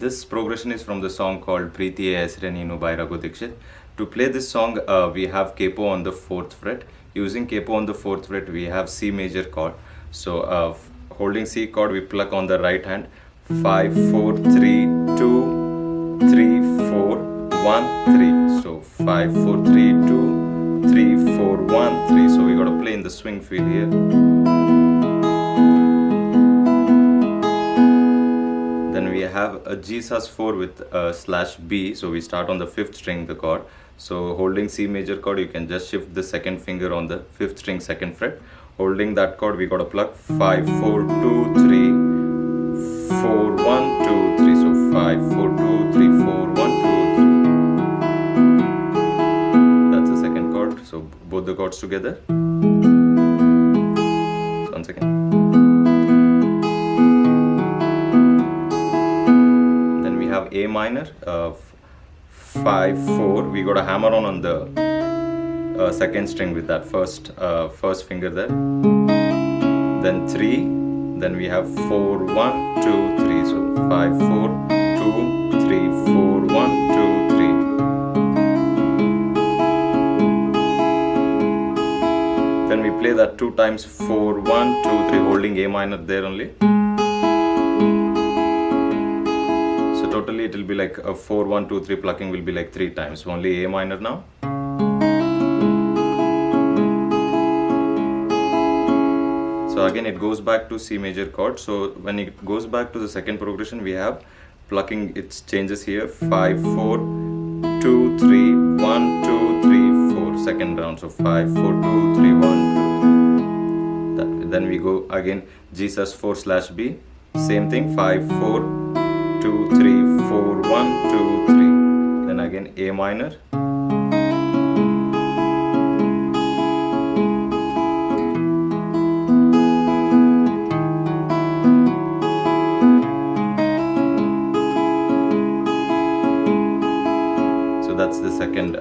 This progression is from the song called Preethiya Hesare Neenu by Raghu Dixit. To play this song, we have capo on the 4th fret. Using capo on the 4th fret, we have C major chord. So holding C chord, we pluck on the right hand. 5, 4, 3, 2, 3, 4, 1, 3. So 5, 4, 3, 2, 3, 4, 1, 3. So we got to play in the swing feel here. Then we have a G sus4 with slash B. So we start on the 5th string, the chord. So holding C major chord, you can just shift the second finger on the 5th string 2nd fret. Holding that chord, we got to pluck 5, 4, 2, 3, 4, 1, 2, 3. So 5, 4, 2, 3, 4, 1, 2, 3. That's the second chord. So both the chords together. So once again. Then we have A minor. 5, 4. We got a hammer on the 2nd string with that first finger there. Then 3. Then we have 4, 1, 2, 3. So 5, 4, 2, 3, 4, 1, 2, 3. Then we play that 2 times 4, 1, 2, 3, holding A minor there only. So totally it will be like a 4, 1, 2, 3 plucking will be like 3 times. Only A minor now. So again it goes back to C major chord. So when it goes back to the second progression, we have plucking, it changes here. 5, 4, 2, 3, 1, 2, 3, 4. Second round. So 5, 4, 2, 3, 1, 2. Then we go again G sus4 slash B. Same thing. 5, 4, 2, 3, 4, 1, 2, 3. Then again A minor. So that's the second